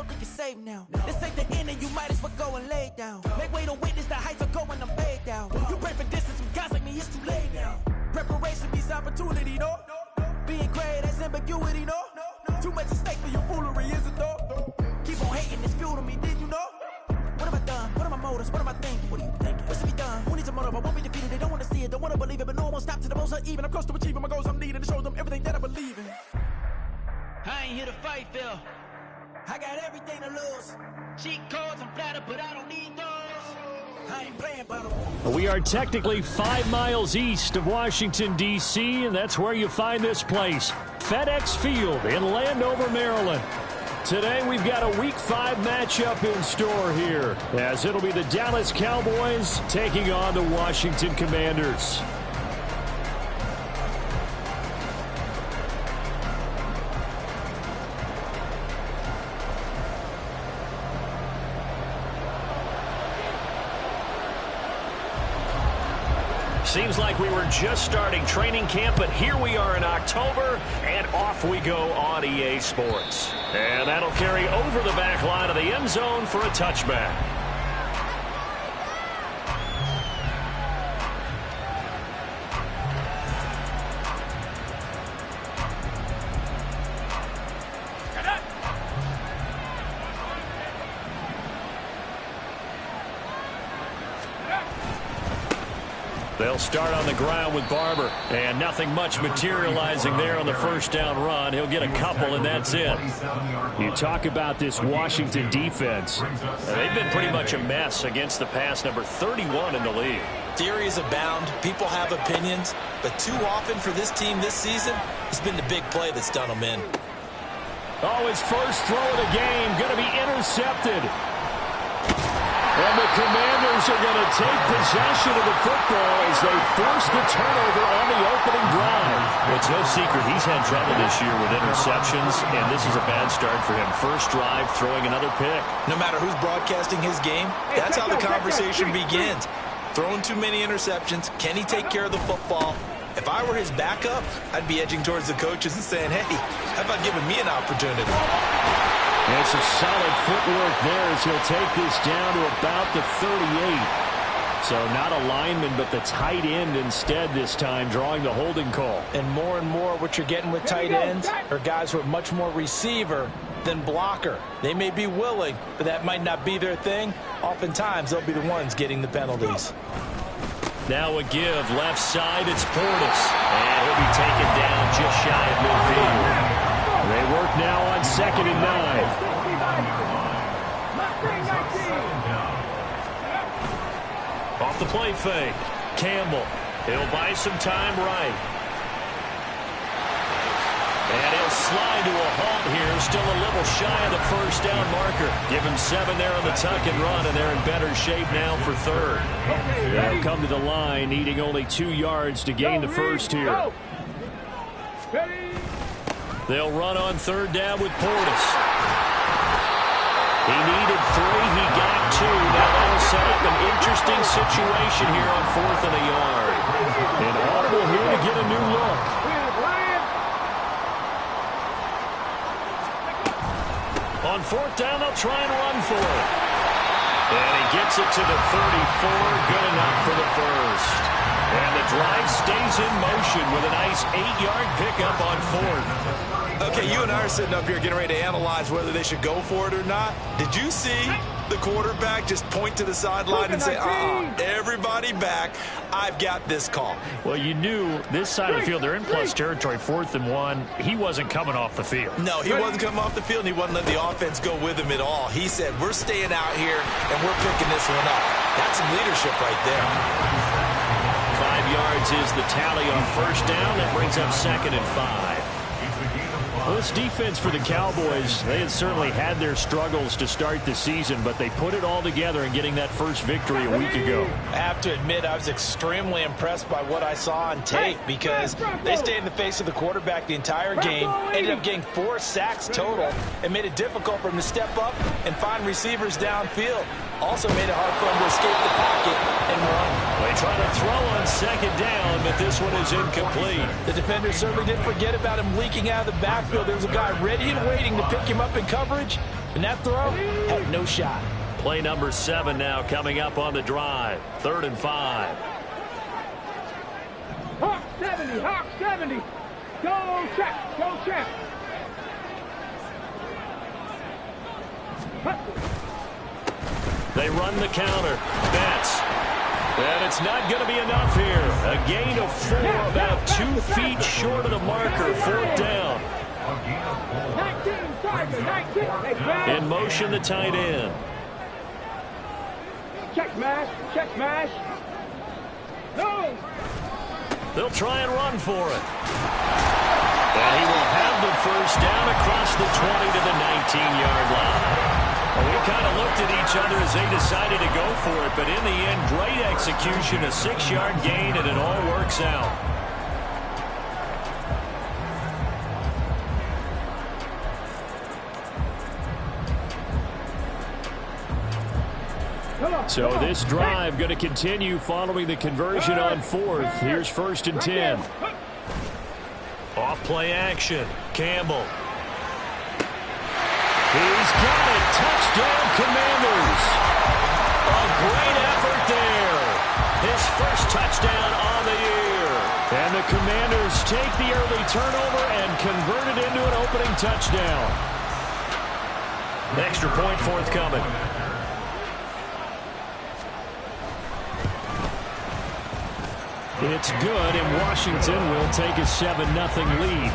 so think you're safe now. This ain't the end and you might as well go and lay down. Make way to witness the heights are going, I'm laid down. You pray for distance with guys like me, it's too late now. Preparation beats opportunity, no? Being great, that's ambiguity, no? Too much at stake for your foolery, is it though? Keep on hating, it's fuel to me, did you know? What have I done? What are my motives? What am I thinking? What are you thinking? What should be done? Who needs a motive? I won't be defeated. They don't want to see it, don't want to believe it, but no one will stop to the most uneven. I'm close to achieving my goals. I'm needing to show them everything that I believe in. I ain't here to fight, Phil. I got everything to lose. Cheat codes, I'm flattered, but I don't need those. I ain't playing by the rules. We are technically 5 miles east of Washington, D.C., and that's where you find this place, FedEx Field in Landover, Maryland. Today we've got a Week 5 matchup in store here, as it'll be the Dallas Cowboys taking on the Washington Commanders. Seems like we were just starting training camp, but here we are in October, and off we go on EA Sports. And that'll carry over the back line of the end zone for a touchback. They'll start on the ground with Barber, and nothing much materializing there on the first down run. He'll get a couple, and that's it. You talk about this Washington defense. They've been pretty much a mess against the pass, number 31 in the league. Theories abound. People have opinions. But too often for this team this season, it's been the big play that's done them in. Oh, his first throw of the game going to be intercepted. And the Commanders are going to take possession of the football as they force the turnover on the opening drive. It's no secret he's had trouble this year with interceptions, and this is a bad start for him. First drive, throwing another pick. No matter who's broadcasting his game, that's how the conversation begins. Throwing too many interceptions. Can he take care of the football? If I were his backup, I'd be edging towards the coaches and saying, hey, how about giving me an opportunity? It's a solid footwork there as he'll take this down to about the 38. So not a lineman, but the tight end instead this time, drawing the holding call. And more what you're getting with tight ends are guys who are much more receiver than blocker. They may be willing, but that might not be their thing. Oftentimes, they'll be the ones getting the penalties. Now a give, left side, it's Portis. And he'll be taken down just shy of midfield. They work now on 2nd and 9. Off the play fake. Campbell. He'll buy some time right. And he'll slide to a halt here. Still a little shy of the first down marker. Give him 7 there on the tuck and run, and they're in better shape now for 3rd. They'll come to the line, needing only 2 yards to gain the first here. They'll run on 3rd down with Portis. He needed 3. He got 2. Now that'll set up an interesting situation here on 4th and a yard. And audible here to get a new look. On 4th down, they'll try and run for it. And he gets it to the 34. Good enough for the first. And the drive stays in motion with a nice 8-yard pickup on 4th. Okay, you and I are sitting up here getting ready to analyze whether they should go for it or not. Did you see the quarterback just point to the sideline and say, everybody back, I've got this call? Well, you knew this side of the field, they're in plus territory, 4th and 1. He wasn't coming off the field. No, he wasn't coming off the field, and he wasn't letting the offense go with him at all. He said, we're staying out here, and we're picking this one up. That's some leadership right there. 5 yards is the tally on 1st down. That brings up 2nd and 5. Well, this defense for the Cowboys, they had certainly had their struggles to start the season, but they put it all together in getting that first victory a week ago. I have to admit, I was extremely impressed by what I saw on tape because they stayed in the face of the quarterback the entire game, ended up getting 4 sacks total, and made it difficult for him to step up and find receivers downfield. Also made it hard for him to escape the pocket and run. They try to throw on 2nd down, but this one is incomplete. The defender certainly didn't forget about him leaking out of the backfield field, there was a guy ready and waiting to pick him up in coverage, and that throw had no shot. Play number 7 now coming up on the drive. 3rd and 5. Hawk 70, Hawk 70. Go check, go check. They run the counter. Betts. And it's not going to be enough here. A gain of 4, about 2 feet short of the marker. 4th down. 19. In motion, the tight end. Check mash, check mash. No. They'll try and run for it. And he will have the first down across the 20 to the 19-yard line. Well, we kind of looked at each other as they decided to go for it, but in the end, great execution, a 6-yard gain, and it all works out. So this drive going to continue following the conversion on 4th. Here's 1st and 10. Off play action. Campbell. He's got it. Touchdown, Commanders. A great effort there. His first touchdown on the year. And the Commanders take the early turnover and convert it into an opening touchdown. Extra point forthcoming. It's good, and Washington will take a 7-0 lead.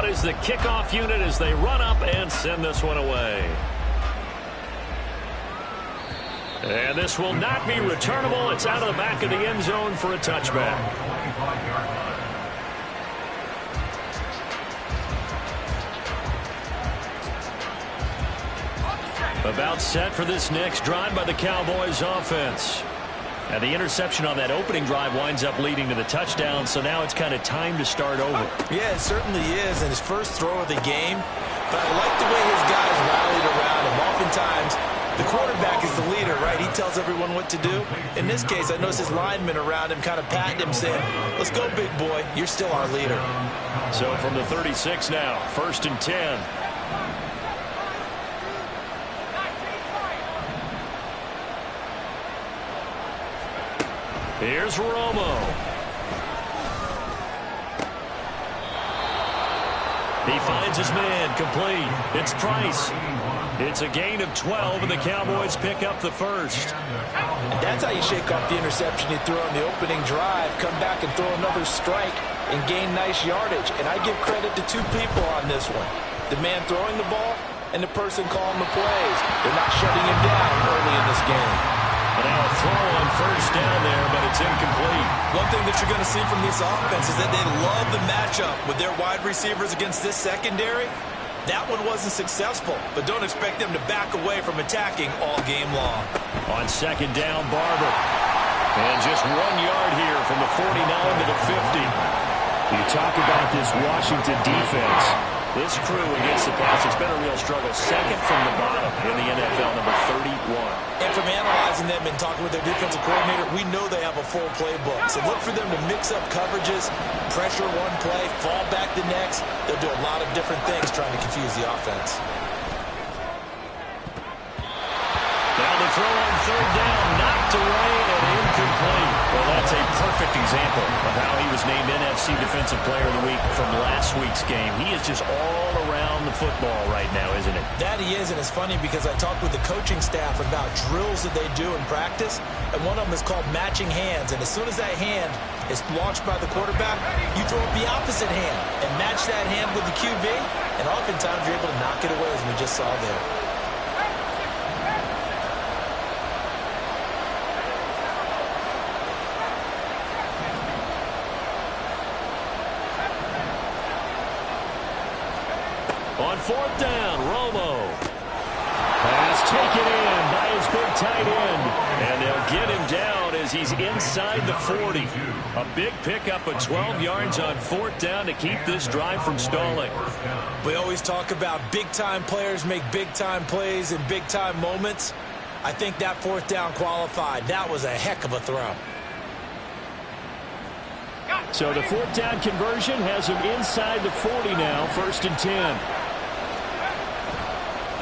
Is the kickoff unit as they run up and send this one away. And this will not be returnable. It's out of the back of the end zone for a touchback. About set for this next drive by the Cowboys offense. And the interception on that opening drive winds up leading to the touchdown, so now it's kind of time to start over. Yeah, it certainly is, and his first throw of the game. But I like the way his guys rallied around him. Oftentimes, the quarterback is the leader, right? He tells everyone what to do. In this case, I noticed his linemen around him kind of patting him, saying, let's go, big boy. You're still our leader. So from the 36 now, 1st and 10. Here's Romo. He finds his man, complete. It's Price. It's a gain of 12, and the Cowboys pick up the first. And that's how you shake off the interception you threw on the opening drive, come back and throw another strike and gain nice yardage. And I give credit to 2 people on this one. The man throwing the ball and the person calling the plays. They're not shutting him down early in this game. But now a throw on first down there, but it's incomplete. One thing that you're going to see from this offense is that they love the matchup with their wide receivers against this secondary. That one wasn't successful, but don't expect them to back away from attacking all game long. On 2nd down, Barber. And just 1 yard here from the 49 to the 50. You talk about this Washington defense. This crew against the pass, it's been a real struggle. 2nd from the bottom in the NFL, number 31. And from analyzing them and talking with their defensive coordinator, we know they have a full playbook. So look for them to mix up coverages, pressure one play, fall back the next. They'll do a lot of different things trying to confuse the offense. Now the throw on 3rd down, knocked away and incomplete. Well, that's a perfect example of how he was named NFC Defensive Player of the Week from last week's game. He is just all around the football right now, isn't it? That he is, and it's funny because I talked with the coaching staff about drills that they do in practice, and one of them is called matching hands. And as soon as that hand is launched by the quarterback, you throw up the opposite hand and match that hand with the QB, and oftentimes you're able to knock it away, as we just saw there. On 4th down, Romo. Pass taken in by his big tight end. And they'll get him down as he's inside the 40. A big pickup of 12 yards on 4th down to keep this drive from stalling. We always talk about big-time players make big-time plays in big-time moments. I think that 4th down qualified. That was a heck of a throw. So the 4th down conversion has him inside the 40 now, 1st and 10.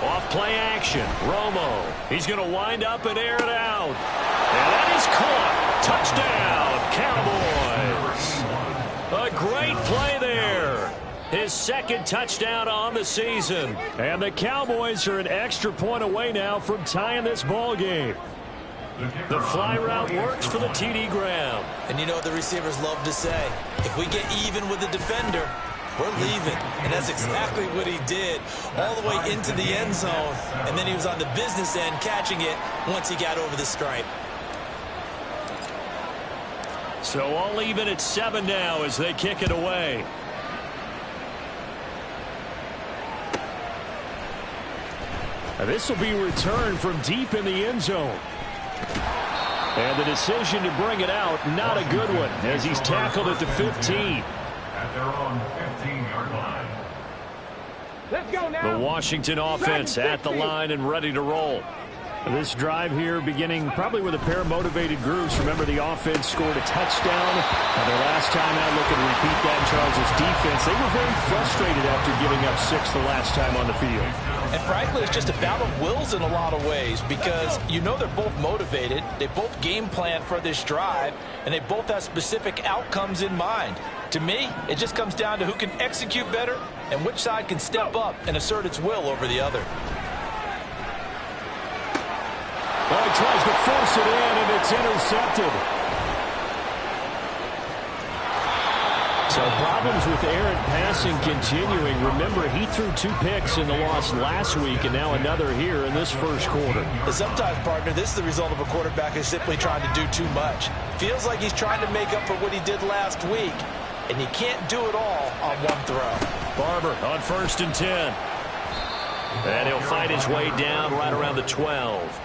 Off play action, Romo. He's going to wind up and air it out. And that is caught. Touchdown, Cowboys. A great play there. His 2nd touchdown on the season. And the Cowboys are an extra point away now from tying this ball game. The fly route works for the TD Graham. And you know what the receivers love to say? If we get even with the defender, we're leaving. And that's exactly what he did, all the way into the end zone. And then he was on the business end catching it once he got over the stripe. So all even at 7 now as they kick it away. This will be returned from deep in the end zone. And the decision to bring it out, not a good one, as he's tackled at the 15. At their own 15-yard line. Let's go now. The Washington offense at the line and ready to roll. This drive here beginning probably with a pair of motivated groups. Remember, the offense scored a touchdown. Their last time out, looking to repeat that in Charles' defense. They were very frustrated after giving up 6 the last time on the field. And frankly, it's just a battle of wills in a lot of ways because you know they're both motivated. They both game plan for this drive, and they both have specific outcomes in mind. To me, it just comes down to who can execute better and which side can step up and assert its will over the other. Well, he tries to force it in, and it's intercepted. So problems with errant passing continuing. Remember, he threw 2 picks in the loss last week, and now another here in this first quarter. But sometimes, partner, this is the result of a quarterback who's simply trying to do too much. Feels like he's trying to make up for what he did last week, and you can't do it all on one throw. Barber on 1st and 10. And he'll fight his way down right around the 12.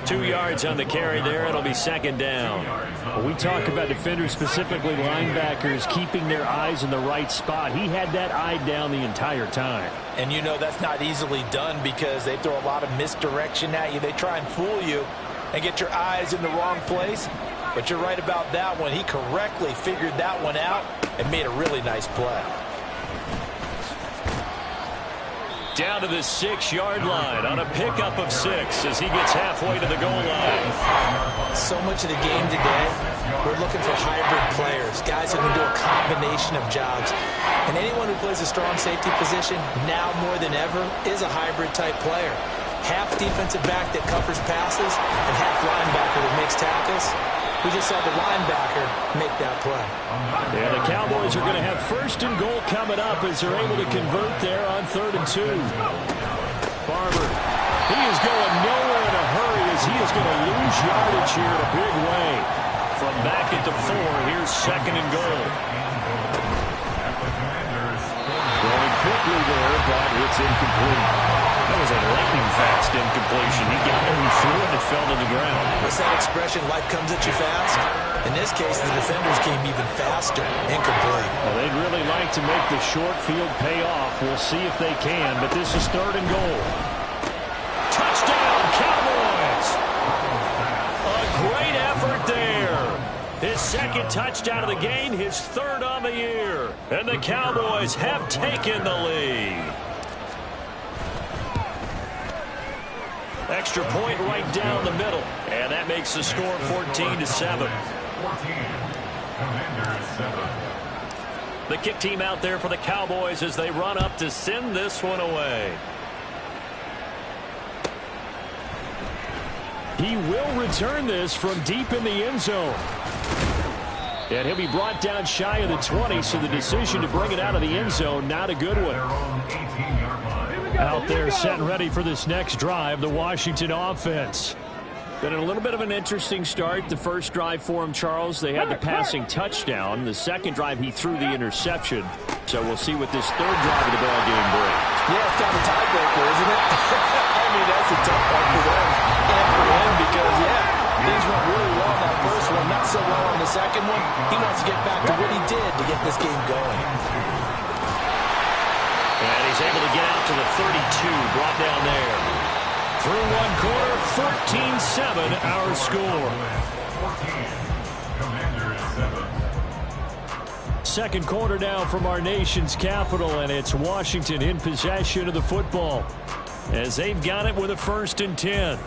2 yards on the carry there. It'll be 2nd down. Well, we talk about defenders, specifically linebackers, keeping their eyes in the right spot. He had that eye down the entire time. And you know that's not easily done because they throw a lot of misdirection at you. They try and fool you and get your eyes in the wrong place. But you're right about that one. He correctly figured that one out and made a really nice play. Down to the 6-yard line on a pickup of 6 as he gets halfway to the goal line. So much of the game today, we're looking for hybrid players, guys who can do a combination of jobs. And anyone who plays a strong safety position, now more than ever, is a hybrid-type player. Half defensive back that covers passes and half linebacker that makes tackles. We just saw the linebacker make that play. Yeah, the Cowboys are going to have 1st and goal coming up as they're able to convert there on 3rd and 2. Barber, he is going nowhere in a hurry as he is going to lose yardage here in a big way. From back at the 4, here's 2nd and goal. Going quickly there, but it's incomplete. That was a lightning-fast incompletion. He got it, he threw it, and it fell to the ground. What's that expression, life comes at you fast? In this case, the defenders came even faster. Incomplete. Well, they'd really like to make the short field pay off. We'll see if they can, but this is 3rd and goal. Touchdown, Cowboys! A great effort there. His 2nd touchdown of the game, his 3rd on the year. And the Cowboys have taken the lead. Extra point right down the middle. And that makes the score 14-7. The kick team out there for the Cowboys as they run up to send this one away. He will return this from deep in the end zone. And he'll be brought down shy of the 20, so the decision to bring it out of the end zone, not a good one. Out there set and ready for this next drive, the Washington offense. Been a little bit of an interesting start. The first drive for him, Charles, they had the passing touchdown. The second drive, he threw the interception. So we'll see what this third drive of the ball game brings. Yeah, it's kind of a tiebreaker, isn't it? I mean, that's a tough one for them and for him because, things went really well in that first one, not so well on the second one. He wants to get back to what he did to get this game going. And he's able to get out to the 32, brought down there. Through one quarter, 14-7 our score. Second quarter now from our nation's capital, and it's Washington in possession of the football as they've got it with a 1st and 10.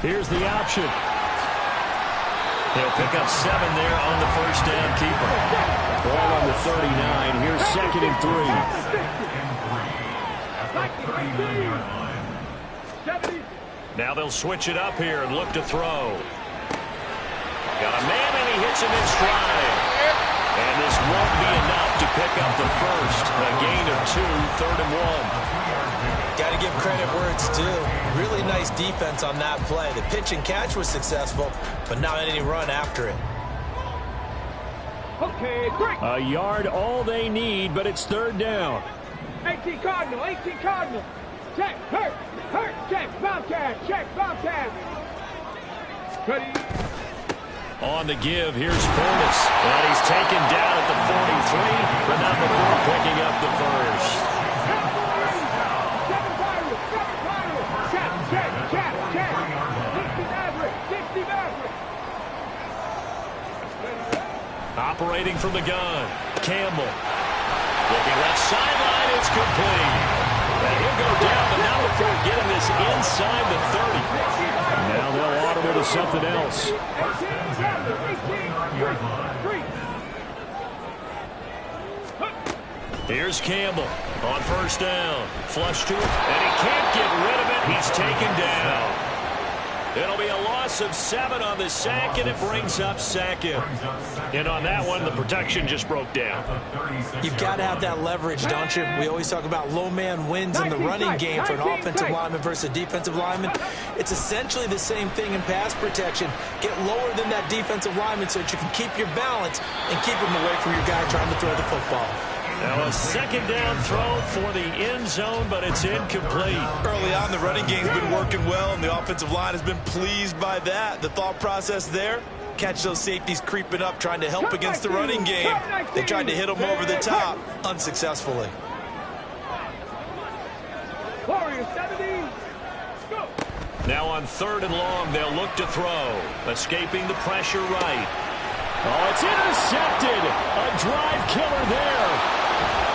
Here's the option. He'll pick up 7 there on the first down keeper. Ball on the 39. Here's 2nd and 3. Now they'll switch it up here and look to throw. Got a man, and he hits him in stride. And this won't be enough to pick up the first. A gain of 2, 3rd and 1. Got to give credit where it's due. Really nice defense on that play. The pitch and catch was successful, but not any run after it. Okay, break. A yard all they need, but it's 3rd down. 18 Cardinal, 18 Cardinal. Check, hurt, check, Bobcat, Ready. On the give, here's Portis. And he's taken down at the 43, but not before picking up the first. Operating from the gun, Campbell. Looking left sideline, it's complete. And he'll go down, but not before getting this inside the 30. Now they'll audible to something else. Here's Campbell on first down. Flush to it, and he can't get rid of it. He's taken down. It'll be a loss of 7 on the sack, and it brings up 2nd. And on that one, the protection just broke down. You've got to have that leverage, don't you? We always talk about low man wins in the running game for an offensive lineman versus a defensive lineman. It's essentially the same thing in pass protection. Get lower than that defensive lineman so that you can keep your balance and keep him away from your guy trying to throw the football. Now a 2nd down throw for the end zone, but it's incomplete. Early on, the running game's been working well, and the offensive line has been pleased by that. The thought process there, catch those safeties creeping up, trying to help against the running game. They tried to hit them over the top, unsuccessfully. Now on 3rd and long, they'll look to throw. Escaping the pressure right. Oh, it's intercepted. A drive killer there.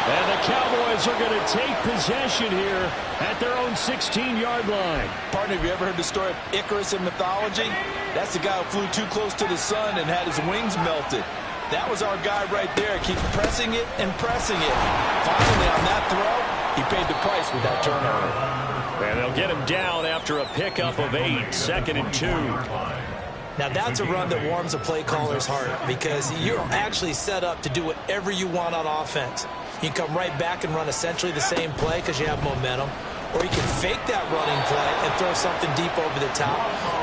And the Cowboys are going to take possession here at their own 16-yard line. Partner, have you ever heard the story of Icarus in mythology? That's the guy who flew too close to the sun and had his wings melted. That was our guy right there. Keeps pressing it and pressing it. Finally, on that throw, he paid the price with that turnover. And they'll get him down after a pickup of 8, 2nd and 2. Now, that's a run that warms a play caller's heart because you're actually set up to do whatever you want on offense. You can come right back and run essentially the same play because you have momentum, or you can fake that running play and throw something deep over the top,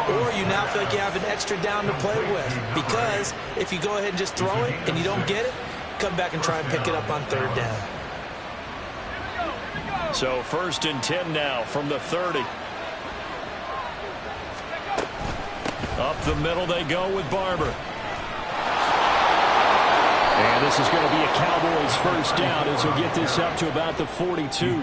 or you now feel like you have an extra down to play with because if you go ahead and just throw it and you don't get it, come back and try and pick it up on 3rd down. So 1st and 10 now from the 30. Up the middle they go with Barber. And this is going to be a Cowboys first down as he'll get this up to about the 42.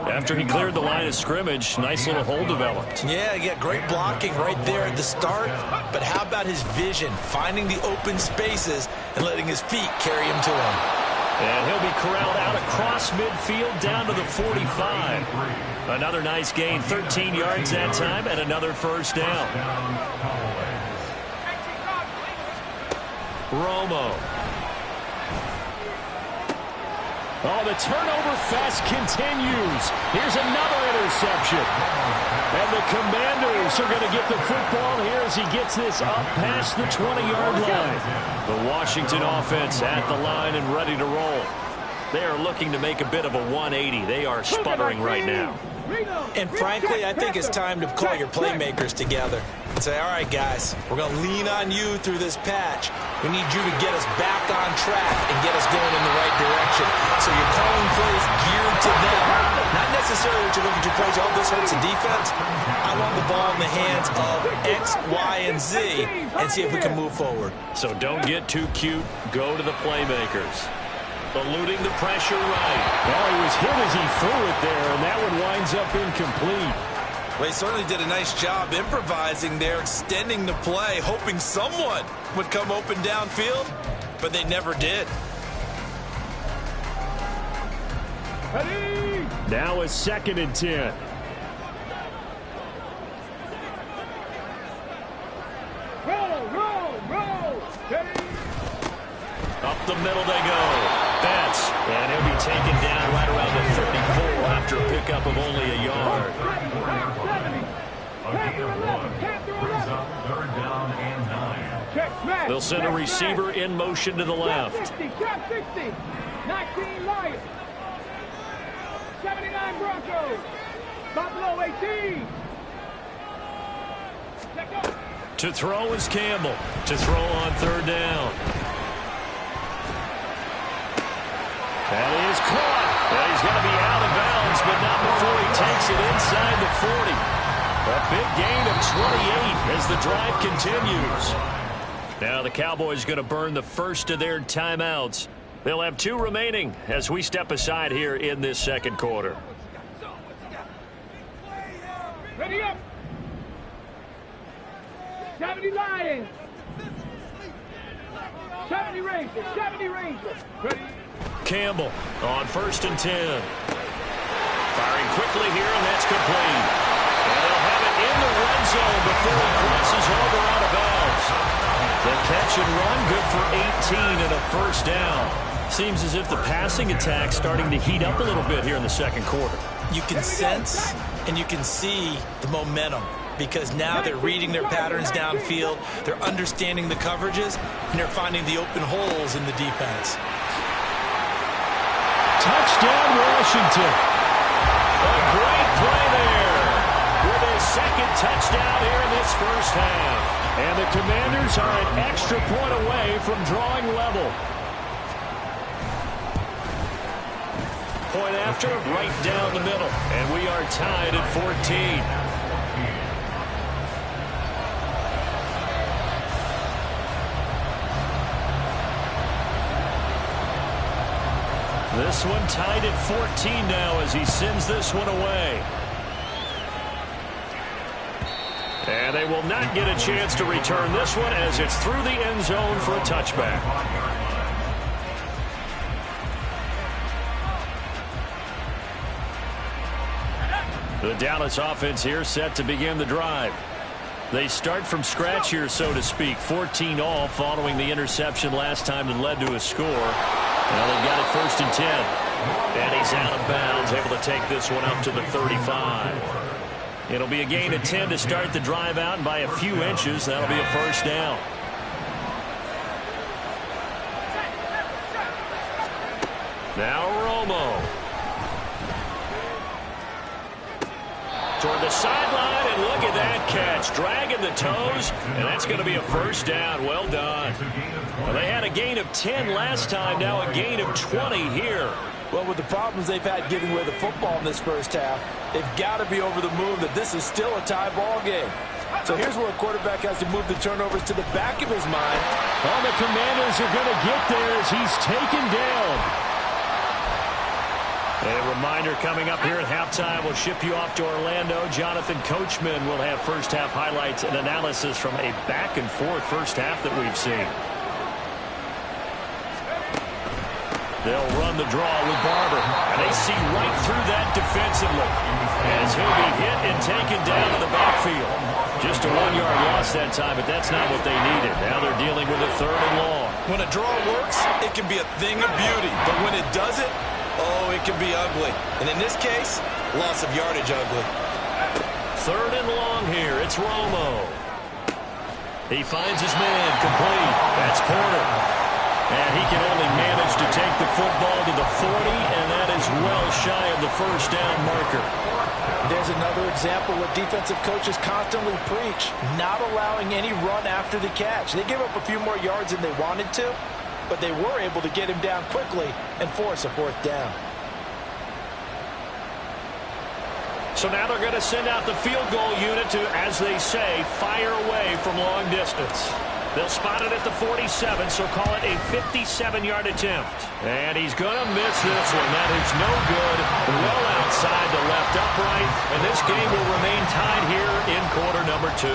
After he cleared the line of scrimmage, nice little hole developed. Yeah, he got great blocking right there at the start. But how about his vision, finding the open spaces and letting his feet carry him to him. And he'll be corralled out across midfield down to the 45. Another nice gain, 13 yards that time, and another first down. Oh, the turnover fest continues. Here's another interception. And the Commanders are going to get the football here as he gets this up past the 20-yard line. The Washington offense at the line and ready to roll. They are looking to make a bit of a 180. They are sputtering right now. And frankly, I think it's time to call your playmakers together and say, all right, guys, we're going to lean on you through this patch. We need you to get us back on track and get us going in the right direction. So you're calling plays geared to them. Not necessarily that you're looking to plays, oh, this hurts the defense. I want the ball in the hands of X, Y, and Z and see if we can move forward. So don't get too cute. Go to the playmakers. Eluding the pressure right. Well, he was hit as he threw it there, and that one winds up incomplete. Well, he certainly did a nice job improvising there, extending the play, hoping someone would come open downfield, but they never did. Now a 2nd and 10. Roll. Up the middle they go. Betts, and he'll be taken down right around the 34 after a pickup of only a yard. A gain of 1 brings up 3rd down and 9. They'll send a receiver in motion to the left. 60, 19 Lions. 79 Broncos. Buffalo 18. To throw is Campbell. To throw on 3rd down. And he is caught. And he's going to be out of bounds, but not before he takes it inside the 40. A big gain of 28 as the drive continues. Now the Cowboys going to burn the first of their timeouts. They'll have 2 remaining as we step aside here in this 2nd quarter. Ready up. 70 Lions. 70 Rangers. 70 Rangers. Ready. Campbell on 1st and 10. Firing quickly here, and that's complete. And they'll have it in the red zone before he crosses over out of bounds. The catch and run, good for 18 and a 1st down. Seems as if the passing attack's starting to heat up a little bit here in the 2nd quarter. You can sense and you can see the momentum because now they're reading their patterns downfield, they're understanding the coverages, and they're finding the open holes in the defense. Touchdown, Washington. A great play there with his 2nd touchdown here in this 1st half. And the Commanders are an extra point away from drawing level. Point after, right down the middle. And we are tied at 14. This one tied at 14 now as he sends this one away. And they will not get a chance to return this one as it's through the end zone for a touchback. The Dallas offense here set to begin the drive. They start from scratch here, so to speak. 14 all following the interception last time that led to a score. Now they've got it 1st and 10. And he's out of bounds, able to take this one up to the 35. It'll be a gain of 10 to start the drive out, and by a few inches, that'll be a 1st down. Now Romo. Toward the sideline, and look at that catch. Dragging the toes, and that's going to be a 1st down. Well done. Well, they had a gain of 10 last time, now a gain of 20 here. Well, with the problems they've had giving away the football in this 1st half, they've got to be over the moon that this is still a tie ball game. So here's where a quarterback has to move the turnovers to the back of his mind. Well, the Commanders are going to get there as he's taken down. A reminder coming up here at halftime, we'll ship you off to Orlando. Jonathan Coachman will have 1st half highlights and analysis from a back-and-forth 1st half that we've seen. They'll run the draw with Barber, and they see right through that defensively as he'll be hit and taken down to the backfield. Just a 1-yard loss that time, but that's not what they needed. Now they're dealing with a 3rd and long. When a draw works, it can be a thing of beauty, but when it doesn't, Oh, it can be ugly. And in this case, loss of yardage ugly. 3rd and long here. It's Romo. He finds his man, complete. That's Porter. And he can only manage to take the football to the 40, and that is well shy of the first down marker. There's another example what defensive coaches constantly preach, not allowing any run after the catch. They gave up a few more yards than they wanted to, but they were able to get him down quickly and force a 4th down. So now they're going to send out the field goal unit to, as they say, fire away from long distance. They'll spot it at the 47, so call it a 57-yard attempt. And he's going to miss this one. That is no good. Well outside the left upright. And this game will remain tied here in quarter number 2.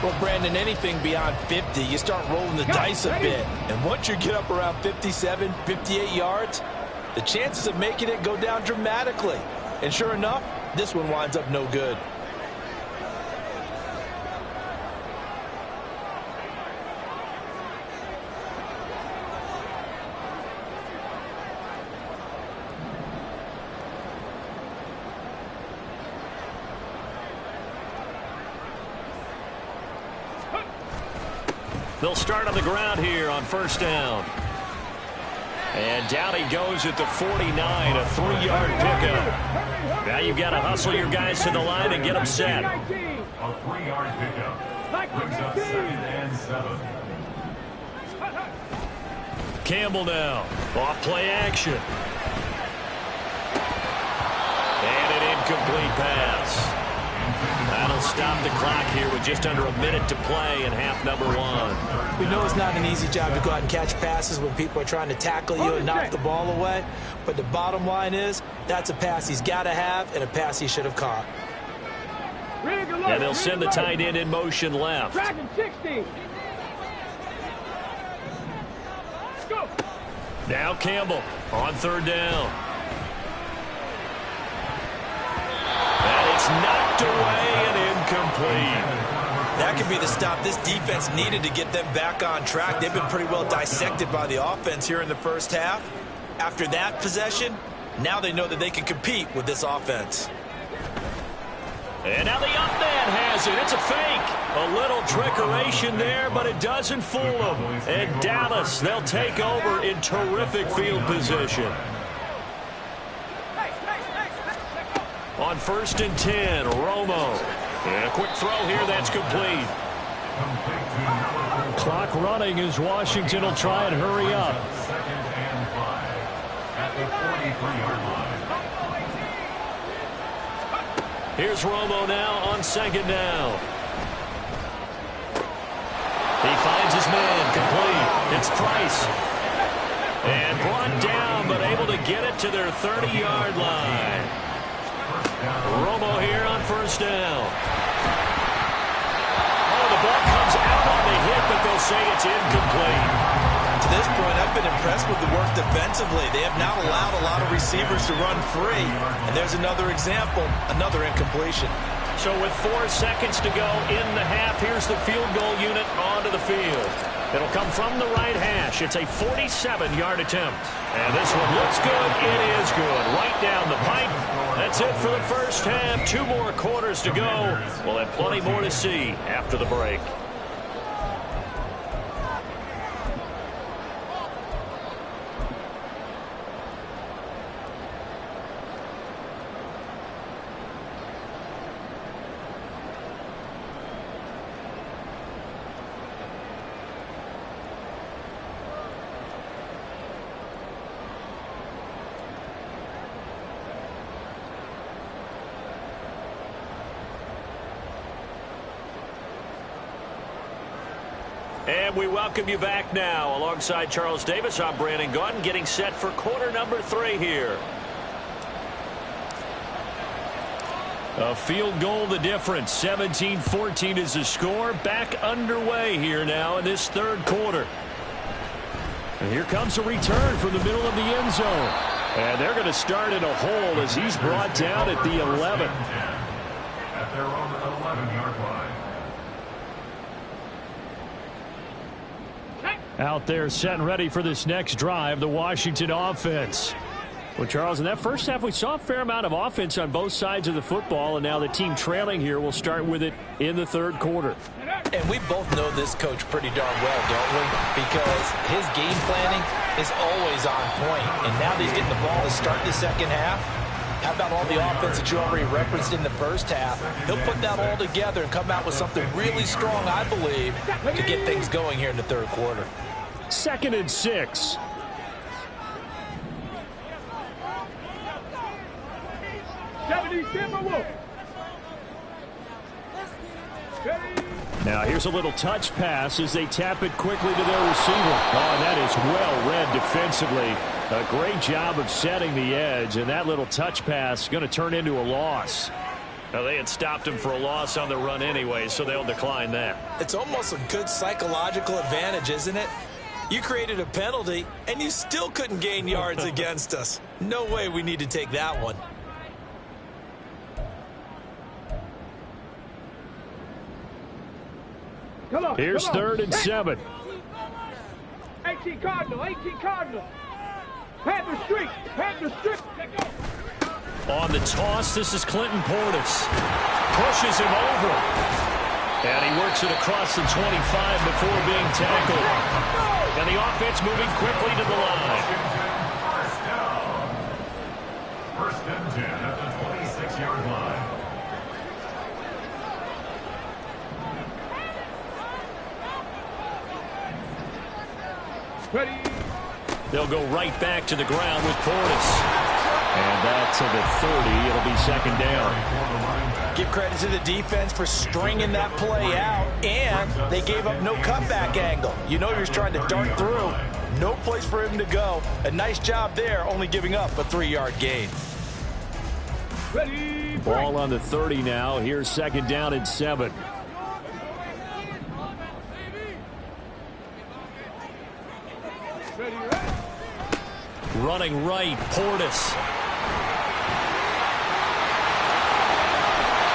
Well, Brandon, anything beyond 50, you start rolling the dice a bit. And once you get up around 57, 58 yards, the chances of making it go down dramatically. And sure enough, this one winds up no good. They'll start on the ground here on 1st down. And down he goes at the 49, a 3-yard pickup. Now you've got to hustle your guys to the line and get them set. A 3-yard pickup brings up 2nd and 7. Campbell now. Off play action. And an incomplete pass. That'll stop the clock here with just under a minute to play in half number 1. We know it's not an easy job to go out and catch passes when people are trying to tackle you and knock the ball away. But the bottom line is, that's a pass he's got to have and a pass he should have caught. And they'll send the tight end in motion left. Dragon 60. Go. Now Campbell on 3rd down. And it's knocked away and incomplete. That could be the stop this defense needed to get them back on track. They've been pretty well dissected by the offense here in the first half. After that possession, now they know that they can compete with this offense. And now the up man has it. It's a fake. A little trickeration there, but it doesn't fool them. And Dallas, they'll take over in terrific field position. On 1st and 10, Romo. And a quick throw here that's complete. Clock running as Washington will try and hurry up. 2nd and 5 at the 43-yard line. Here's Romo now on 2nd down. He finds his man, complete. It's Price. And brought down, but able to get it to their 30-yard line. Romo here on 1st down. Oh, the ball comes out on the hit, but they'll say it's incomplete. To this point, I've been impressed with the work defensively. They have not allowed a lot of receivers to run free. And there's another example, another incompletion. So with 4 seconds to go in the half, here's the field goal unit onto the field. It'll come from the right hash. It's a 47-yard attempt. And this one looks good. It is good. Right down the pipe. That's it for the first half. 2 more quarters to go. We'll have plenty more to see after the break. And we welcome you back now. Alongside Charles Davis, I'm Brandon Gaudin, getting set for quarter number 3 here. A field goal the difference. 17-14 is the score. Back underway here now in this 3rd quarter. And here comes a return from the middle of the end zone. And they're going to start in a hole as he's brought down at the 11. At their own 11-yard line. Out there set and ready for this next drive, the Washington offense. Well, Charles, in that first half, we saw a fair amount of offense on both sides of the football, and now the team trailing here will start with it in the third quarter. And we both know this coach pretty darn well, don't we? Because his game planning is always on point. And now that he's getting the ball to start the second half, how about all the offense that you already referenced in the first half? He'll put that all together and come out with something really strong, I believe, to get things going here in the third quarter. 2nd and 6. Now here's a little touch pass as they tap it quickly to their receiver. Oh, that is well read defensively. A great job of setting the edge, and that little touch pass is going to turn into a loss. Now, they had stopped him for a loss on the run anyway, so they'll decline that. It's almost a good psychological advantage, isn't it? You created a penalty, and you still couldn't gain yards against us. No way we need to take that one. Here's 3rd and 7. 18 Cardinal, 18 Cardinal. Panther Street, Panther Street. On the toss, this is Clinton Portis. Pushes him over. And he works it across the 25 before being tackled. And the offense moving quickly to the line. First and 10 at the 26-yard line. Ready. They'll go right back to the ground with Portis. And that's to the 30. It'll be 2nd down. Give credit to the defense for stringing that play out, and they gave up no cutback angle. You know you're trying to dart through. No place for him to go. A nice job there, only giving up a 3-yard gain. Ready. Ball on the 30 now. Here's 2nd down and 7. Running right, Portis.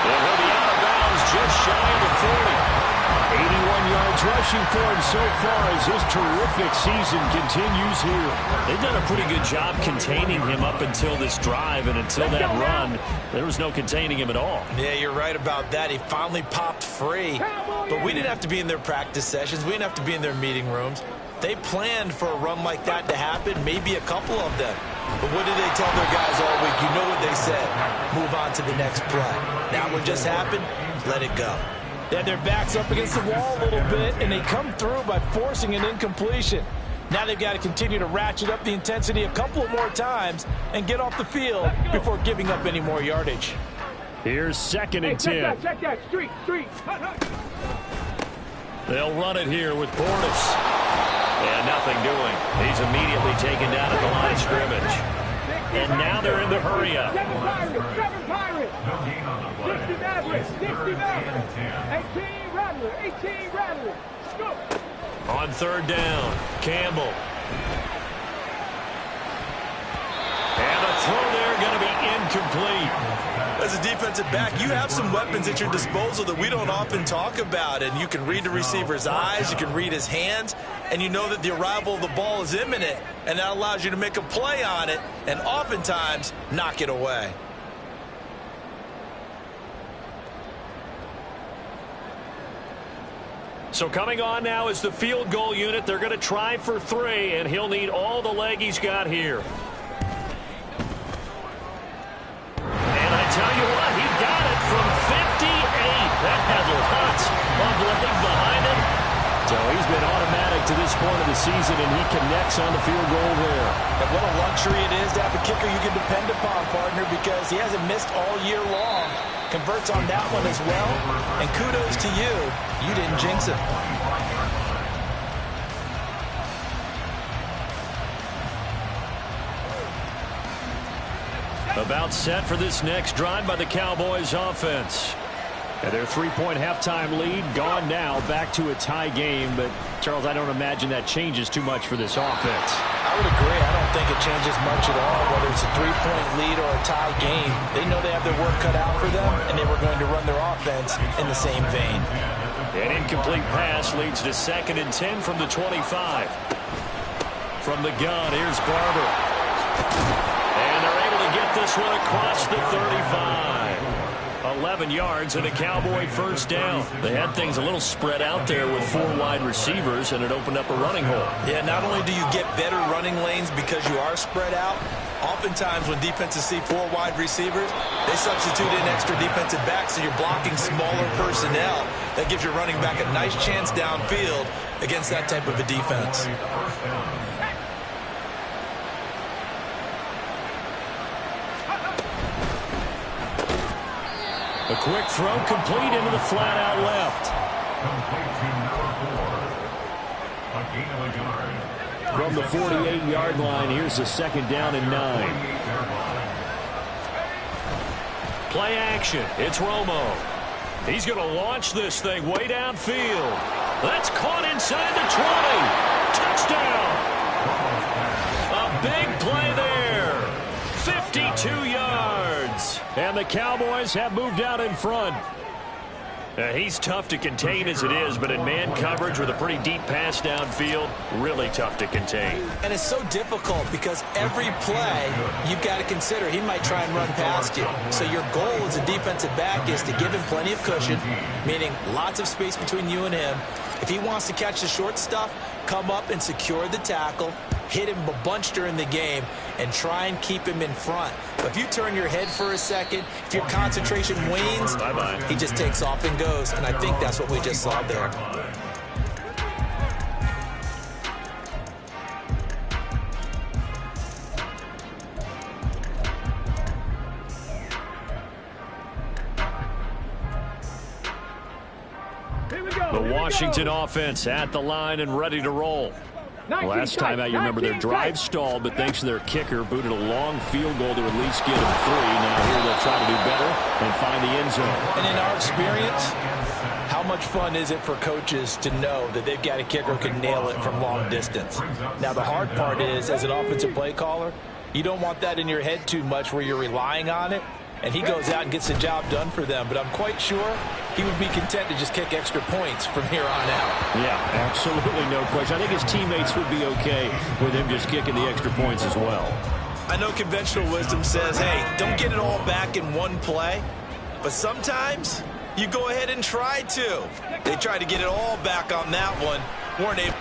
And he'll be out of bounds just shy of the 40. 81 yards rushing for him so far as his terrific season continues here. They've done a pretty good job containing him up until this drive, and until that run, there was no containing him at all. Yeah, you're right about that. He finally popped free. But we didn't have to be in their practice sessions. We didn't have to be in their meeting rooms. They planned for a run like that to happen, maybe a couple of them. But what did they tell their guys all week? You know what they said. Move on to the next play. Now what just happened? Let it go. They had their backs up against the wall a little bit, and they come through by forcing an incompletion. Now they've got to continue to ratchet up the intensity a couple more times and get off the field before giving up any more yardage. Here's 2nd and 10. Check that. Street. They'll run it here with Portis. And nothing doing. He's immediately taken down at the line of scrimmage. And now they're in the hurry-up. 7 Pirates. 60 Mavericks. 18 Rattlers. Go. On 3rd down, Campbell. And the throw there going to be incomplete. As a defensive back, you have some weapons at your disposal that we don't often talk about. And you can read the receiver's eyes, you can read his hands, and you know that the arrival of the ball is imminent. And that allows you to make a play on it and oftentimes knock it away. So coming on now is the field goal unit. They're going to try for 3, and he'll need all the leg he's got here. And I tell you what, he got it from 58. That had lots of leg behind him. So he's been automatic to this point of the season, and he connects on the field goal there. And what a luxury it is to have a kicker you can depend upon, partner, because he hasn't missed all year long. Converts on that one as well. And kudos to you. You didn't jinx it. About set for this next drive by the Cowboys offense. And their 3-point halftime lead gone now, back to a tie game. But, Charles, I don't imagine that changes too much for this offense. I would agree. I don't think it changes much at all, whether it's a 3-point lead or a tie game. They know they have their work cut out for them, and they were going to run their offense in the same vein. An incomplete pass leads to 2nd and 10 from the 25. From the gun, here's Barber. And this one across the 35. 11 yards and a Cowboy first down. They had things a little spread out there with 4 wide receivers, and it opened up a running hole. Yeah, not only do you get better running lanes because you are spread out, oftentimes when defenses see 4 wide receivers, they substitute in extra defensive backs, so you're blocking smaller personnel. That gives your running back a nice chance downfield against that type of a defense. A quick throw complete into the flat out left. Complete to number 4. A gain of a yard. From the 48-yard line, here's a 2nd down and 9. Play action. It's Romo. He's going to launch this thing way downfield. That's caught inside the 20. Touchdown. A big play there. 52 yards. And the Cowboys have moved out in front. He's tough to contain as it is, but in man coverage with a pretty deep pass downfield, really tough to contain. And it's so difficult because every play you've got to consider he might try and run past you. So your goal as a defensive back is to give him plenty of cushion, meaning lots of space between you and him. If he wants to catch the short stuff, come up and secure the tackle, hit him a bunch during the game, and try and keep him in front. But if you turn your head for a second, if your concentration wanes, he just takes off and goes. And I think that's what we just saw there. The Washington offense at the line and ready to roll. Last time out, you remember their drive stalled, but thanks to their kicker, booted a long field goal to at least get them 3. Now here they'll try to do better and find the end zone. And in our experience, how much fun is it for coaches to know that they've got a kicker who can nail it from long distance? Now the hard part is, as an offensive play caller, you don't want that in your head too much where you're relying on it. And he goes out and gets the job done for them. But I'm quite sure he would be content to just kick extra points from here on out. Yeah, absolutely no question. I think his teammates would be okay with him just kicking the extra points as well. I know conventional wisdom says, hey, don't get it all back in one play. But sometimes you go ahead and try to. They tried to get it all back on that one. Weren't able.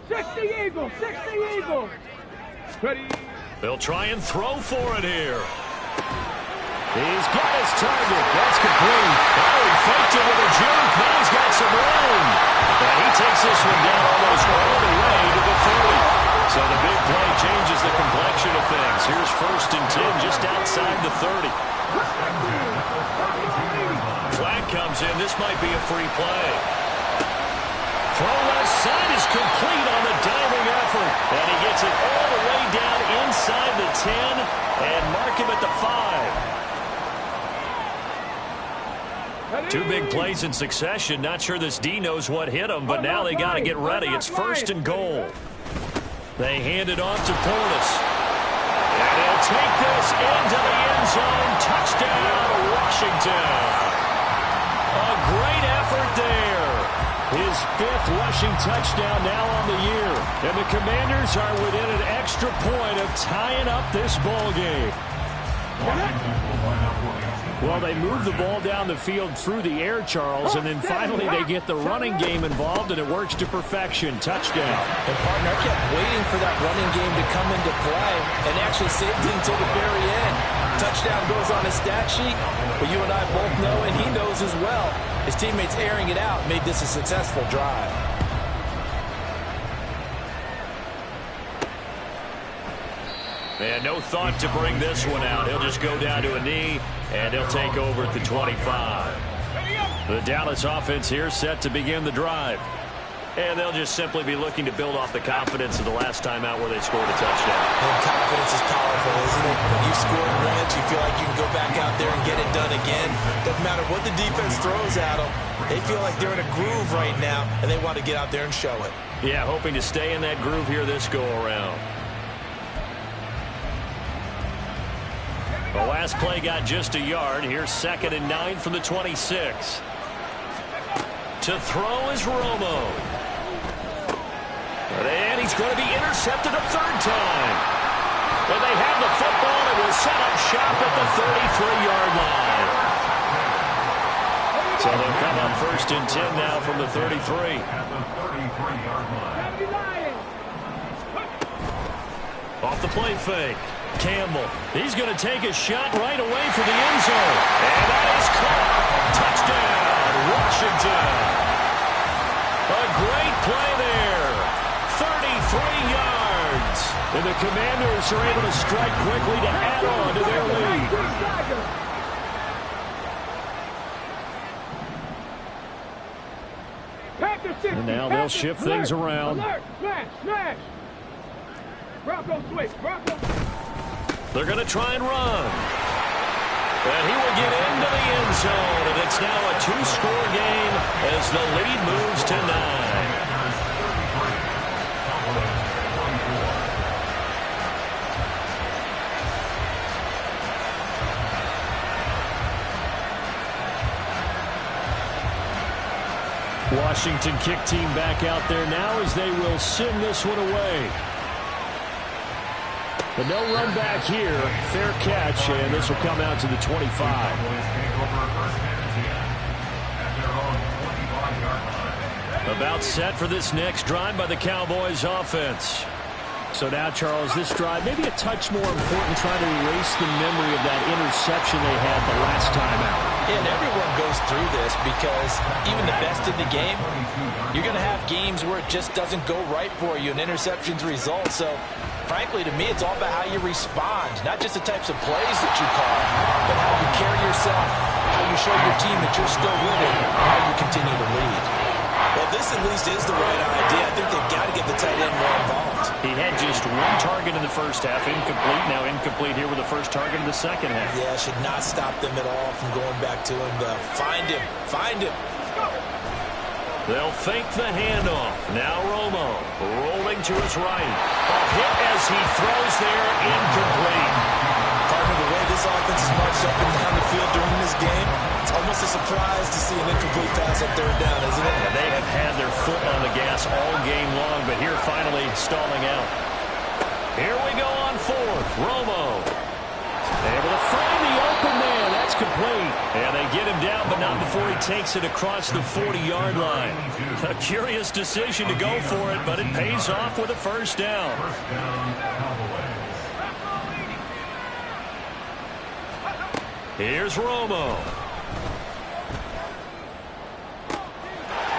60 Eagles, 60 Eagles. Ready. They'll try and throw for it here. He's got his target. That's complete. Oh, he faked it with a juke. Now he's got some room. And he takes this one down almost all the way to the 30. So the big play changes the complexion of things. Here's 1st and 10 just outside the 30. Flag comes in. This might be a free play. Throw left side is complete on the diving effort. And he gets it all the way down inside the 10 and mark him at the 5. 2 big plays in succession. Not sure this D knows what hit him, but now they got to get ready. It's 1st and goal. They hand it off to Portis. And he'll take this into the end zone. Touchdown, Washington. A great effort there. His 5th rushing touchdown now on the year. And the Commanders are within an extra point of tying up this ball game. Well, they move the ball down the field through the air, Charles, and then finally they get the running game involved, and it works to perfection. Touchdown. And, partner, I kept waiting for that running game to come into play and actually saved it until the very end. Touchdown goes on his stat sheet, but you and I both know, and he knows as well, his teammates airing it out made this a successful drive. And no thought to bring this one out. He'll just go down to a knee, and he'll take over at the 25. The Dallas offense here set to begin the drive. And they'll just simply be looking to build off the confidence of the last time out where they scored a touchdown. And confidence is powerful, isn't it? When you score once, you feel like you can go back out there and get it done again. Doesn't matter what the defense throws at them. They feel like they're in a groove right now, and they want to get out there and show it. Yeah, hoping to stay in that groove here this go-around. The last play got just a yard. Here's 2nd and 9 from the 26. To throw is Romo. And he's going to be intercepted a third time. And they have the football and will set up shop at the 33-yard line. So they'll come up 1st and 10 now from the 33. At the 33-yard line. Off the play fake. Campbell, he's going to take a shot right away for the end zone. And that is caught. Touchdown, Washington. A great play there. 33 yards. And the Commanders are able to strike quickly to add on to their lead. And now they'll shift things around. Smash. Bronco switch. Bronco. They're going to try and run. And he will get into the end zone. And it's now a 2-score game as the lead moves to 9. Washington kick team back out there now as they will send this one away. But no run back here. Fair catch, and this will come out to the 25. About set for this next drive by the Cowboys offense. So now, Charles, this drive maybe a touch more important, trying to erase the memory of that interception they had the last time out. Yeah, and everyone goes through this because even the best in the game, you're going to have games where it just doesn't go right for you, and interceptions result. So, frankly, to me, it's all about how you respond, not just the types of plays that you call, but how you carry yourself, how you show your team that you're still winning, and how you continue to lead. Well, this at least is the right idea. I think they've got to get the tight end more involved. He had just one target in the first half, incomplete. Now incomplete here with the first target in the second half. Yeah, should not stop them at all from going back to him. Find him. They'll fake the handoff. Now Romo rolling to his right. A hit as he throws there, incomplete. Partner, the way this offense is marched up and down the field during this game, it's almost a surprise to see an incomplete pass on third down, isn't it? And they have had their foot on the gas all game long, but here finally stalling out. Here we go on 4th. Romo able to find the open man. That's complete. And they get him down, but not before he takes it across the 40-yard line. A curious decision to go for it, but it pays off with a first down. Here's Romo.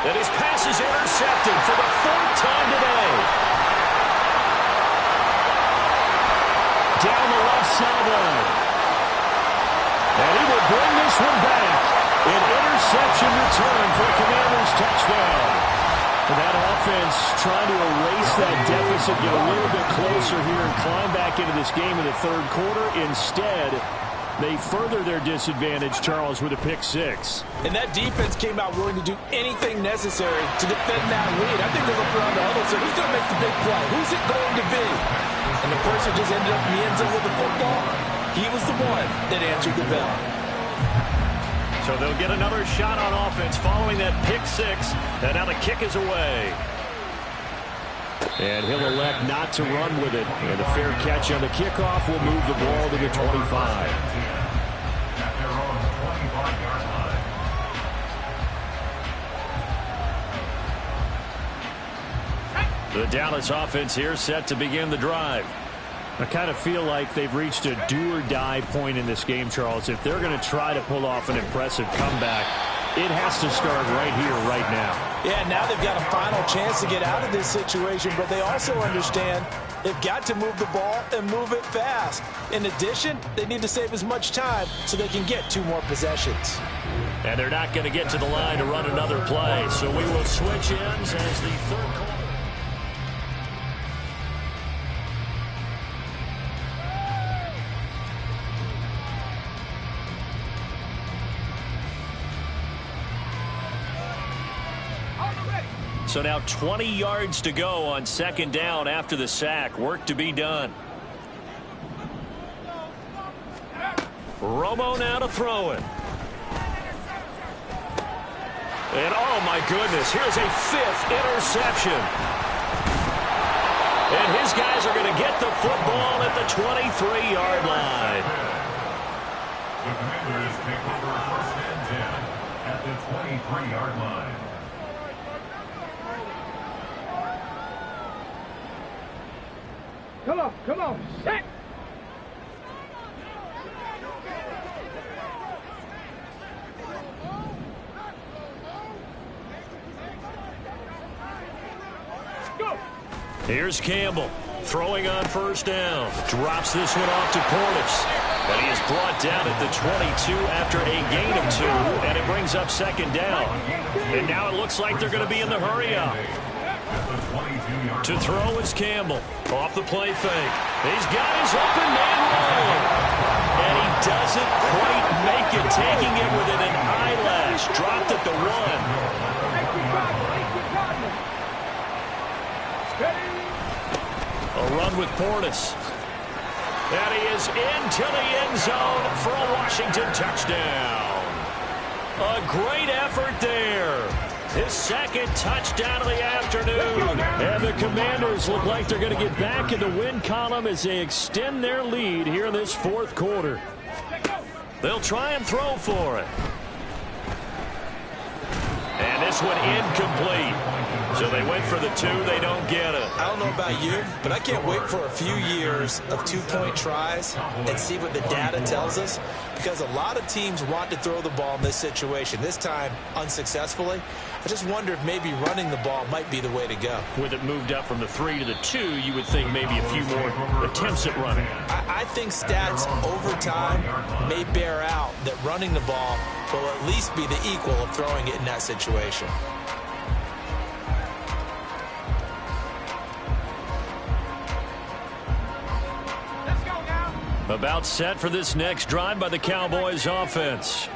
And his pass is intercepted for the 4th time today. Down the left sideline. And he will bring this one back. An interception return for a Commanders touchdown. And that offense trying to erase that deficit, get a little bit closer here and climb back into this game in the third quarter. Instead, they further their disadvantage, Charles, with a pick 6. And that defense came out willing to do anything necessary to defend that lead. I think they're looking around the huddle and saying, who's going to make the big play? Who's it going to be? And the person just ended up in the end zone with the football. He was the one that answered the bell. So they'll get another shot on offense following that pick 6. And now the kick is away. And he'll elect not to run with it. And a fair catch on the kickoff will move the ball to the 25. The Dallas offense here set to begin the drive. I kind of feel like they've reached a do-or-die point in this game, Charles. If they're going to try to pull off an impressive comeback, it has to start right here, right now. Yeah, now they've got a final chance to get out of this situation, but they also understand they've got to move the ball and move it fast. In addition, they need to save as much time so they can get 2 more possessions. And they're not going to get to the line to run another play, so we will switch ends as the third quarter. So now 20 yards to go on 2nd down after the sack. Work to be done. Romo now to throw it. And oh my goodness, here's a 5th interception. And his guys are going to get the football at the 23-yard line. The Commanders take over 1st and 10 at the 23-yard line. Come on, set! Go! Here's Campbell throwing on 1st down. Drops this one off to Portis. And he is brought down at the 22 after a gain of 2. And it brings up 2nd down. And now it looks like they're going to be in the hurry-up. To throw is Campbell. Off the play fake. He's got his open man rolling. And he doesn't quite make it, taking it within an eyelash. Dropped at the 1. A run with Portis. And he is into the end zone for a Washington touchdown. A great effort there. His 2nd touchdown of the afternoon. And the Commanders look like they're going to get back in the win column as they extend their lead here in this 4th quarter. They'll try and throw for it. And this one incomplete. So they went for the 2. They don't get it. I don't know about you, but I can't wait for a few years of 2-point tries and see what the data tells us, because a lot of teams want to throw the ball in this situation. This time, unsuccessfully. I just wonder if maybe running the ball might be the way to go. With it moved up from the 3 to the 2, you would think maybe a few more attempts at running. I think stats over time may bear out that running the ball will at least be the equal of throwing it in that situation. About set for this next drive by the Cowboys offense.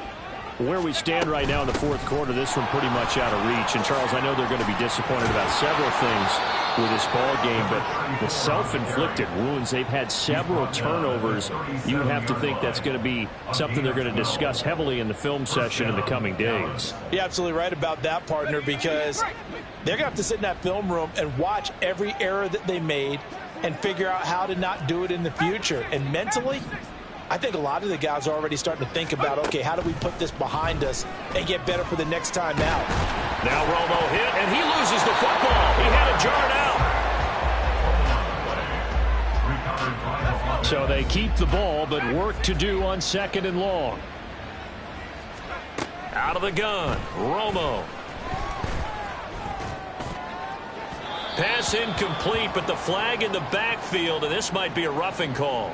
Where we stand right now in the 4th quarter, this one pretty much out of reach. And, Charles, I know they're going to be disappointed about several things with this ball game, but the self-inflicted wounds, they've had several turnovers. You would have to think that's going to be something they're going to discuss heavily in the film session in the coming days. You're absolutely right about that, partner, because they're going to have to sit in that film room and watch every error that they made and figure out how to not do it in the future. And mentally, I think a lot of the guys are already starting to think about, okay, how do we put this behind us and get better for the next time out? Now Romo hit, and he loses the football. He had it jarred out. So they keep the ball, but work to do on 2nd and long. Out of the gun, Romo. Pass incomplete, but the flag in the backfield, and this might be a roughing call.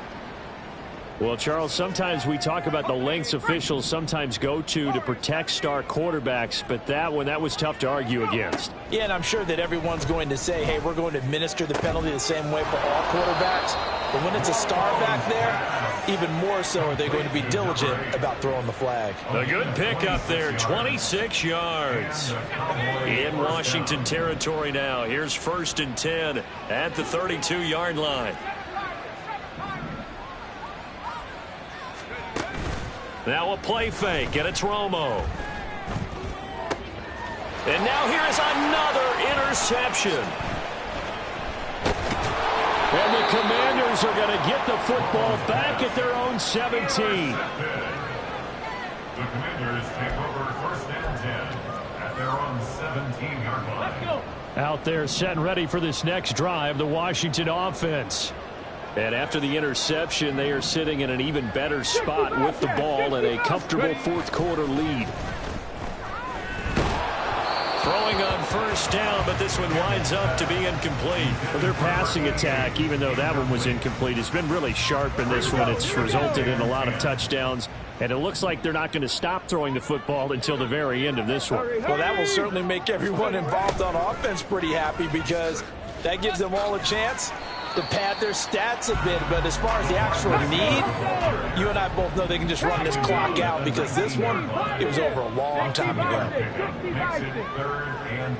Well, Charles, sometimes we talk about the lengths officials sometimes go to protect star quarterbacks, but that was tough to argue against. Yeah, and I'm sure that everyone's going to say, hey, we're going to administer the penalty the same way for all quarterbacks. But when it's a star back there, even more so are they going to be diligent about throwing the flag. A good pick up there, 26 yards. In Washington territory now. Here's 1st and 10 at the 32-yard line. Now a play fake, and it's Romo. And now here is another interception. And the Commanders are going to get the football back at their own 17. The Commanders take over 1st and 10 at their own 17-yard line. Out there set and ready for this next drive, the Washington offense. And after the interception, they are sitting in an even better spot with the ball and a comfortable 4th quarter lead. Throwing on 1st down, but this one winds up to be incomplete. Well, their passing attack, even though that one was incomplete, has been really sharp in this one. It's resulted in a lot of touchdowns, and it looks like they're not going to stop throwing the football until the very end of this one. Well, that will certainly make everyone involved on offense pretty happy, because that gives them all a chance to pad their stats a bit. But as far as the actual need, you and I both know they can just run this clock out, because this one, it was over a long time ago. Makes it 3rd and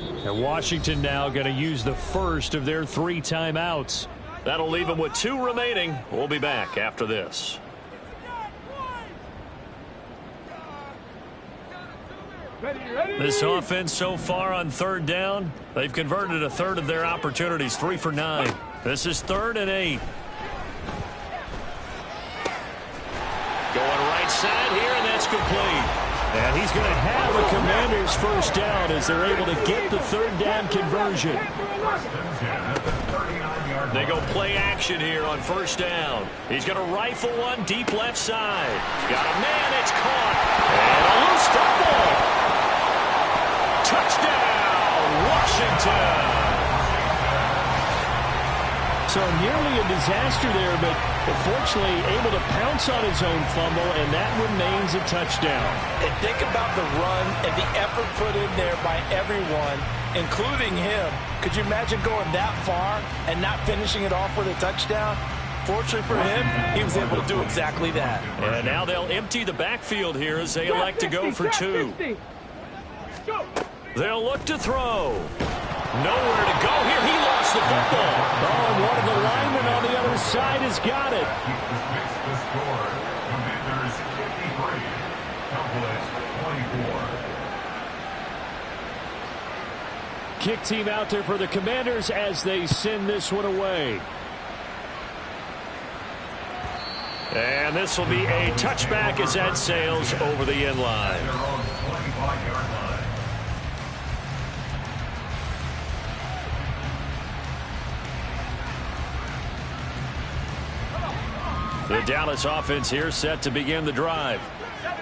8. And Washington now going to use the first of their 3 timeouts. That'll leave them with 2 remaining. We'll be back after this. This offense so far on third down, they've converted a third of their opportunities, 3 for 9. This is 3rd and 8. Going right side here, and that's complete. And he's going to have a Commanders first down as they're able to get the third down conversion. They go play action here on first down. He's going to rifle one deep left side. Got a man, it's caught. And a loose football. Touchdown, Washington. So nearly a disaster there, but fortunately able to pounce on his own fumble, and that remains a touchdown. And think about the run and the effort put in there by everyone, including him. Could you imagine going that far and not finishing it off with a touchdown? Fortunately for him, he was able to do exactly that. And now they'll empty the backfield here as they elect to go for 2. They'll look to throw. Nowhere to go here. He lost the football. Oh, and one of the linemen on the other side has got it. The score, Commanders 53, Cowboys 24. Kick team out there for the Commanders as they send this one away. And this will be a touchback as that sails over the end line. They're on the 25-yard line. The Dallas offense here set to begin the drive.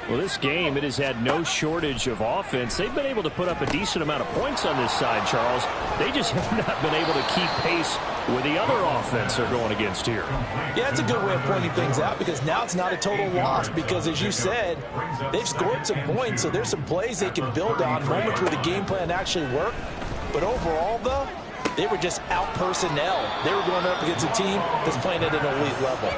Well, this game, it has had no shortage of offense. They've been able to put up a decent amount of points on this side, Charles. They just have not been able to keep pace with the other offense they're going against here. Yeah, it's a good way of pointing things out because now it's not a total loss because, as you said, they've scored some points, so there's some plays they can build on, moments where the game plan actually worked. But overall, though, they were just out personnel. They were going up against a team that's playing at an elite level.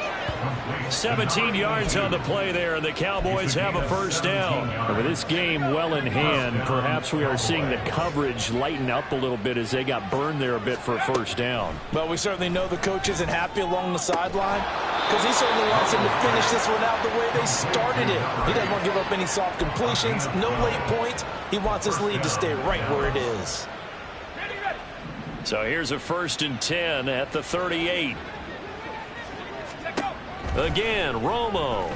17 yards on the play there, and the Cowboys have a first down. And with this game well in hand, perhaps we are seeing the coverage lighten up a little bit as they got burned there a bit for a first down. Well, we certainly know the coach isn't happy along the sideline because he certainly wants them to finish this one out the way they started it. He doesn't want to give up any soft completions, no late points. He wants his lead to stay right where it is. So here's a 1st and 10 at the 38. Again, Romo.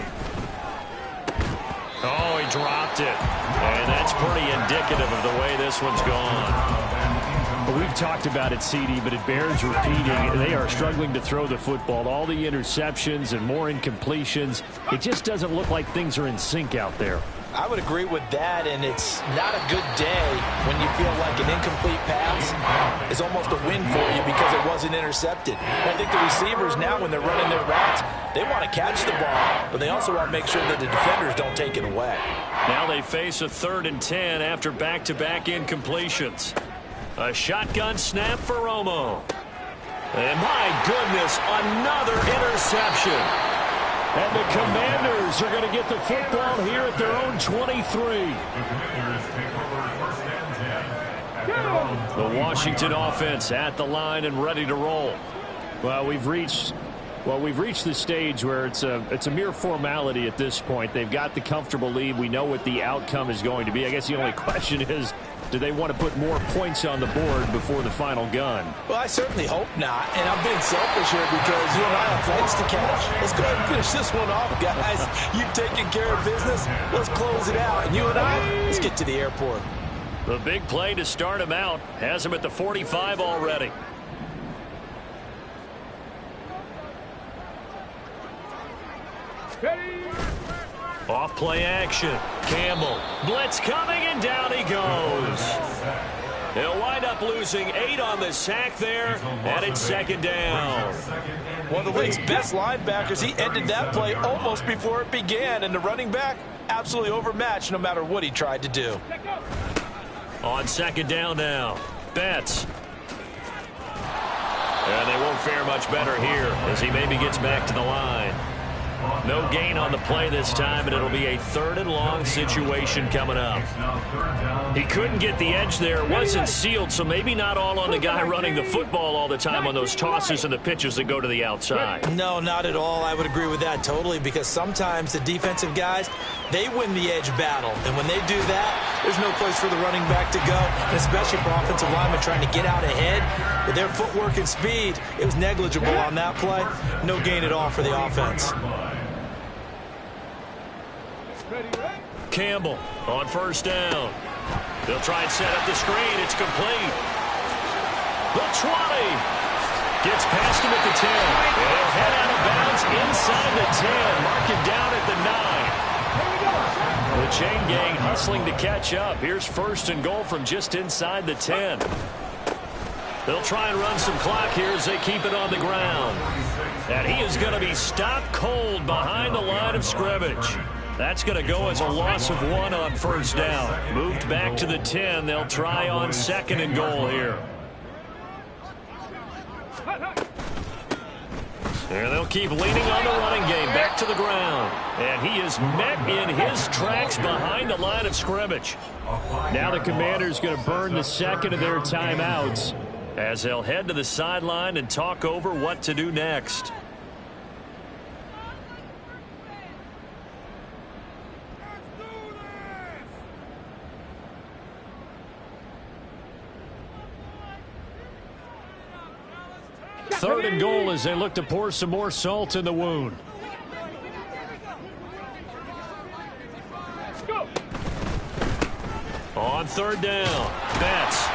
Oh, he dropped it. And that's pretty indicative of the way this one's gone. Well, we've talked about it, CD, but it bears repeating. They are struggling to throw the football. All the interceptions and more incompletions. It just doesn't look like things are in sync out there. I would agree with that, and it's not a good day when you feel like an incomplete pass is almost a win for you because it wasn't intercepted. I think the receivers now, when they're running their routes, they want to catch the ball, but they also want to make sure that the defenders don't take it away. Now they face a 3rd and 10 after back-to-back incompletions. A shotgun snap for Romo. And my goodness, another interception. And the Commanders are going to get the football here at their own 23. The Washington offense at the line and ready to roll. Well, we've reached the stage where it's a mere formality at this point. They've got the comfortable lead. We know what the outcome is going to be. I guess the only question is, do they want to put more points on the board before the final gun? Well, I certainly hope not. And I'm being selfish here because you and I have flights to catch. Let's go ahead and finish this one off, guys. You've taken care of business. Let's close it out. And you and I, let's get to the airport. The big play to start him out has him at the 45 already. Off play action. Campbell. Blitz coming, and down he goes. He'll wind up losing 8 on the sack there, and it's 2nd down. One of the league's best linebackers, he ended that play almost before it began, and the running back absolutely overmatched no matter what he tried to do. On 2nd down now. Betts. And they won't fare much better here as he maybe gets back to the line. No gain on the play this time, and it'll be a 3rd and long situation coming up. He couldn't get the edge there. It wasn't sealed, so maybe not all on the guy running the football all the time on those tosses and the pitches that go to the outside. No, not at all. I would agree with that totally, because sometimes the defensive guys, they win the edge battle. And when they do that, there's no place for the running back to go, and especially for offensive linemen trying to get out ahead. With their footwork and speed, it was negligible on that play. No gain at all for the offense. Campbell on 1st down. They'll try and set up the screen. It's complete. The 20. Gets past him at the 10. And he'll head out of bounds inside the 10. Mark it down at the 9. The chain gang hustling to catch up. Here's 1st and goal from just inside the 10. They'll try and run some clock here as they keep it on the ground. And he is going to be stopped cold behind the line of scrimmage. That's going to go as a loss of 1 on 1st down. Moved back to the 10. They'll try on 2nd and goal here. And they'll keep leaning on the running game. Back to the ground. And he is met in his tracks behind the line of scrimmage. Now the Commanders going to burn the 2nd of their timeouts as they'll head to the sideline and talk over what to do next. Third and goal as they look to pour some more salt in the wound. On 3rd down, Betts.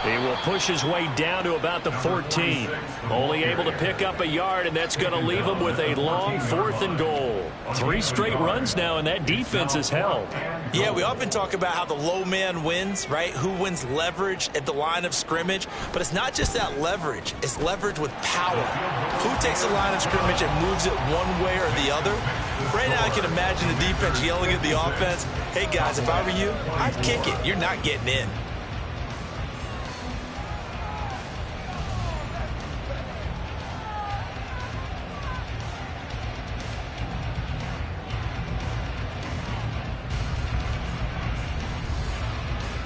He will push his way down to about the 14. Only able to pick up a yard, and that's going to leave him with a long 4th and goal. 3 straight runs now, and that defense is held. Yeah, we often talk about how the low man wins, right? Who wins leverage at the line of scrimmage. But it's not just that leverage. It's leverage with power. Who takes the line of scrimmage and moves it one way or the other? Right now, I can imagine the defense yelling at the offense, hey, guys, if I were you, I'd kick it. You're not getting in.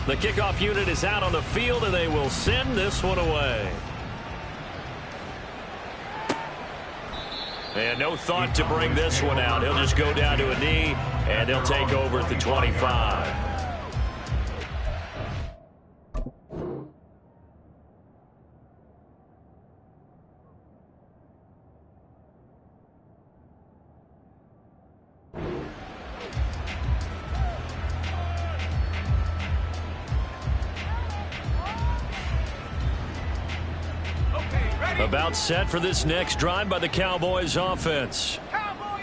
The kickoff unit is out on the field, and they will send this one away. And no thought to bring this one out. He'll just go down to a knee, and they'll take over at the 25. About set for this next drive by the Cowboys offense.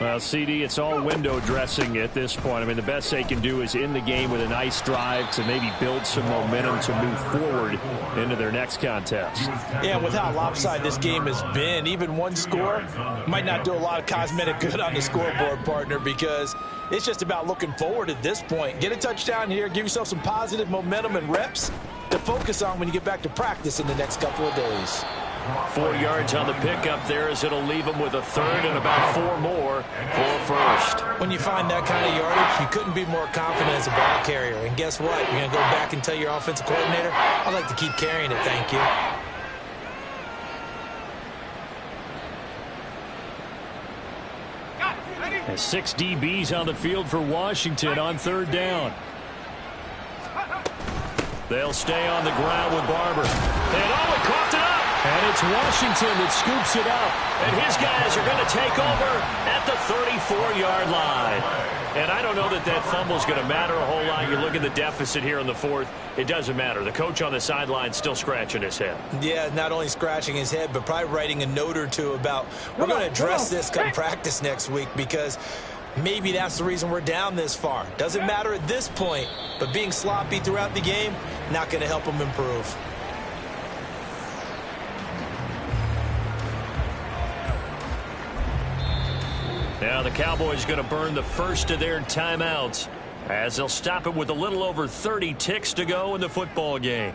Well, CD, it's all window dressing at this point. I mean, the best they can do is end the game with a nice drive to maybe build some momentum to move forward into their next contest. Yeah, with how lopsided this game has been, even one score might not do a lot of cosmetic good on the scoreboard, partner, because it's just about looking forward at this point. Get a touchdown here, give yourself some positive momentum and reps to focus on when you get back to practice in the next couple of days. 4 yards on the pickup there as it'll leave them with a 3rd and about 4 more for a 1st. When you find that kind of yardage, you couldn't be more confident as a ball carrier. And guess what? You're going to go back and tell your offensive coordinator, I'd like to keep carrying it, thank you. And 6 DBs on the field for Washington on 3rd down. They'll stay on the ground with Barber. And he coughed it up. And it's Washington that scoops it up. And his guys are going to take over at the 34-yard line. And I don't know that that fumble is going to matter a whole lot. You look at the deficit here in the 4th. It doesn't matter. The coach on the sideline still scratching his head. Yeah, not only scratching his head, but probably writing a note or two about we're going to address this come practice next week, because maybe that's the reason we're down this far. Doesn't matter at this point, but being sloppy throughout the game, not going to help them improve. Now the Cowboys going to burn the first of their timeouts as they'll stop it with a little over 30 ticks to go in the football game.